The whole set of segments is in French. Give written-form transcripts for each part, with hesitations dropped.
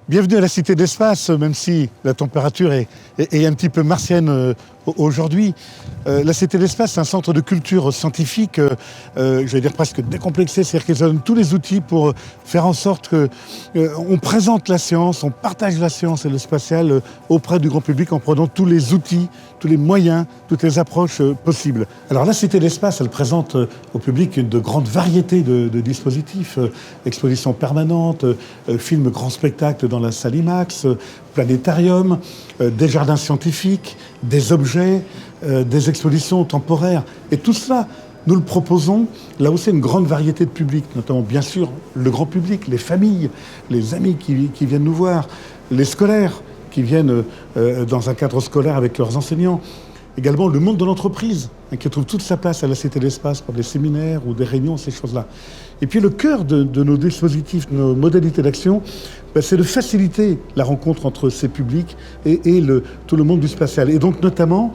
Bienvenue à la Cité de l'Espace, même si la température est un petit peu martienne aujourd'hui. La Cité de l'Espace, c'est un centre de culture scientifique, je vais dire presque décomplexé, c'est-à-dire qu'ils donnent tous les outils pour faire en sorte qu'on présente la science, on partage la science et le spatial auprès du grand public en prenant tous les outils, tous les moyens, toutes les approches possibles. Alors la Cité de l'Espace, elle présente au public une grande variété de dispositifs, expositions permanentes, films grand spectacle dans la salle IMAX, planétarium, des jardins scientifiques, des objets, des expositions temporaires. Et tout cela, nous le proposons là aussi une grande variété de publics, notamment bien sûr le grand public, les familles, les amis qui viennent nous voir, les scolaires qui viennent dans un cadre scolaire avec leurs enseignants. Également le monde de l'entreprise, qui trouve toute sa place à la Cité de l'Espace pour des séminaires ou des réunions, ces choses-là. Et puis le cœur de nos dispositifs, nos modalités d'action, c'est de faciliter la rencontre entre ces publics et tout le monde du spatial. Et donc notamment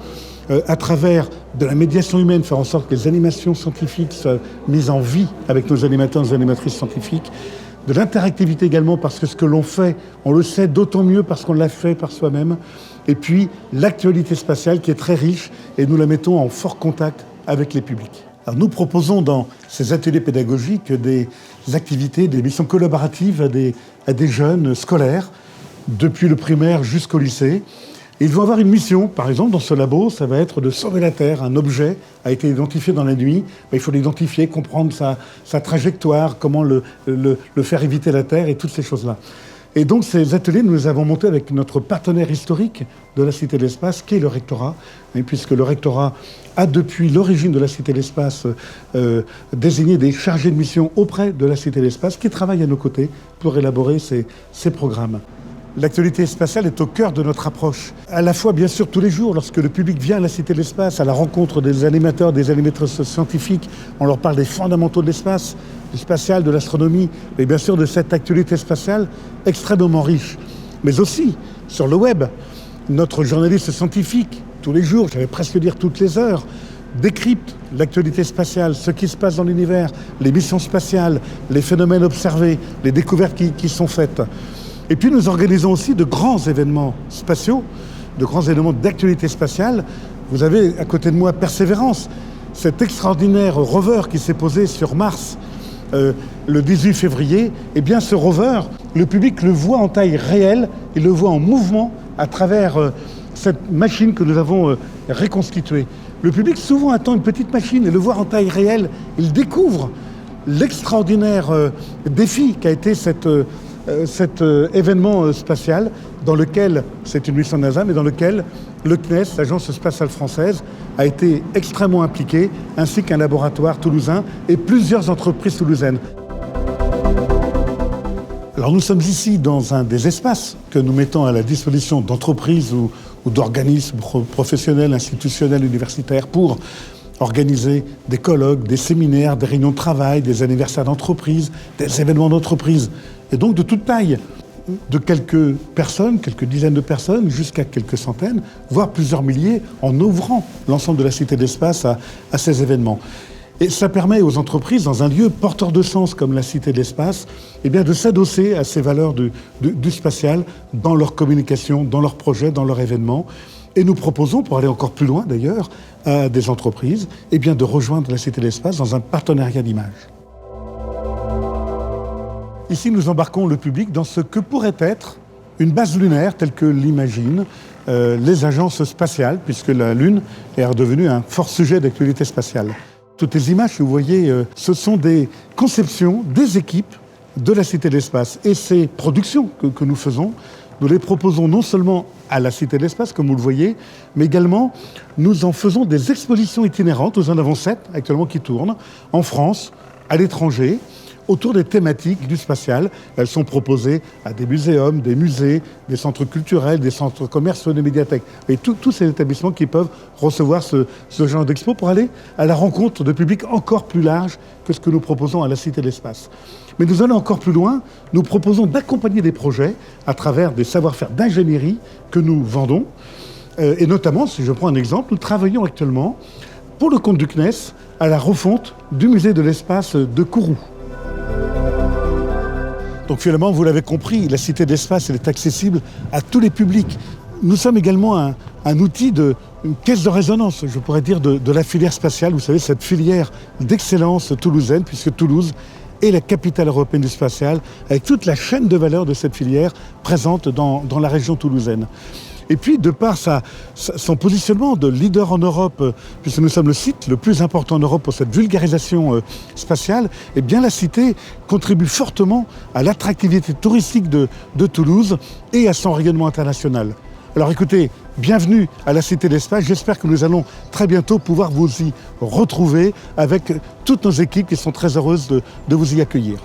à travers de la médiation humaine, faire en sorte que les animations scientifiques soient mises en vie avec nos animateurs et nos animatrices scientifiques, de l'interactivité également, parce que ce que l'on fait, on le sait d'autant mieux parce qu'on l'a fait par soi-même. Et puis l'actualité spatiale qui est très riche et nous la mettons en fort contact avec les publics. Alors nous proposons dans ces ateliers pédagogiques des activités, des missions collaboratives à des jeunes scolaires, depuis le primaire jusqu'au lycée. Et ils vont avoir une mission, par exemple dans ce labo, ça va être de sauver la Terre. Un objet a été identifié dans la nuit, il faut l'identifier, comprendre sa trajectoire, comment le faire éviter la Terre et toutes ces choses-là. Et donc ces ateliers, nous les avons montés avec notre partenaire historique de la Cité de l'Espace, qui est le rectorat, puisque le rectorat a depuis l'origine de la Cité de l'Espace désigné des chargés de mission auprès de la Cité de l'Espace qui travaillent à nos côtés pour élaborer ces programmes. L'actualité spatiale est au cœur de notre approche. À la fois, bien sûr, tous les jours, lorsque le public vient à la Cité de l'Espace, à la rencontre des animateurs, des animatrices scientifiques, on leur parle des fondamentaux de l'espace, du spatial, de l'astronomie, et bien sûr de cette actualité spatiale extrêmement riche. Mais aussi, sur le web, notre journaliste scientifique, tous les jours, j'allais presque dire toutes les heures, décrypte l'actualité spatiale, ce qui se passe dans l'univers, les missions spatiales, les phénomènes observés, les découvertes qui sont faites. Et puis nous organisons aussi de grands événements spatiaux, de grands événements d'actualité spatiale. Vous avez à côté de moi Persévérance, cet extraordinaire rover qui s'est posé sur Mars le 18 février. Eh bien ce rover, le public le voit en taille réelle, il le voit en mouvement à travers cette machine que nous avons reconstituée. Le public souvent attend une petite machine et le voir en taille réelle, il découvre l'extraordinaire défi qu'a été cet événement spatial dans lequel, c'est une mission NASA, mais dans lequel le CNES, l'Agence spatiale française, a été extrêmement impliqué, ainsi qu'un laboratoire toulousain et plusieurs entreprises toulousaines. Alors nous sommes ici dans un des espaces que nous mettons à la disposition d'entreprises ou d'organismes professionnels, institutionnels, universitaires pour organiser des colloques, des séminaires, des réunions de travail, des anniversaires d'entreprise, des événements d'entreprise. Et donc de toute taille, de quelques personnes, quelques dizaines de personnes, jusqu'à quelques centaines, voire plusieurs milliers, en ouvrant l'ensemble de la Cité de l'Espace à ces événements. Et ça permet aux entreprises, dans un lieu porteur de sens comme la Cité de l'Espace, eh bien de s'adosser à ces valeurs du spatial dans leur communication, dans leurs projets, dans leurs événements. Et nous proposons, pour aller encore plus loin d'ailleurs, à des entreprises, eh bien de rejoindre la Cité de l'Espace dans un partenariat d'image. Ici, nous embarquons le public dans ce que pourrait être une base lunaire telle que l'imaginent les agences spatiales, puisque la Lune est redevenue un fort sujet d'actualité spatiale. Toutes les images que vous voyez, ce sont des conceptions des équipes de la Cité de l'Espace. Et ces productions que nous faisons, nous les proposons non seulement à la Cité de l'Espace, comme vous le voyez, mais également nous en faisons des expositions itinérantes. Nous en avons 7 actuellement qui tournent en France, à l'étranger, autour des thématiques du spatial. Elles sont proposées à des muséums, des musées, des centres culturels, des centres commerciaux, des médiathèques. Et tous ces établissements qui peuvent recevoir ce genre d'expo pour aller à la rencontre de publics encore plus larges que ce que nous proposons à la Cité de l'Espace. Mais nous allons encore plus loin. Nous proposons d'accompagner des projets à travers des savoir-faire d'ingénierie que nous vendons. Et notamment, si je prends un exemple, nous travaillons actuellement pour le compte du CNES à la refonte du musée de l'espace de Kourou. Donc finalement, vous l'avez compris, la Cité de l'Espace, elle est accessible à tous les publics. Nous sommes également un outil une caisse de résonance, je pourrais dire, de la filière spatiale. Vous savez, cette filière d'excellence toulousaine, puisque Toulouse est la capitale européenne du spatial, avec toute la chaîne de valeur de cette filière présente dans la région toulousaine. Et puis, de par son positionnement de leader en Europe, puisque nous sommes le site le plus important en Europe pour cette vulgarisation spatiale, eh bien la Cité contribue fortement à l'attractivité touristique de Toulouse et à son rayonnement international. Alors écoutez, bienvenue à la Cité de l'Espace. J'espère que nous allons très bientôt pouvoir vous y retrouver avec toutes nos équipes qui sont très heureuses de vous y accueillir.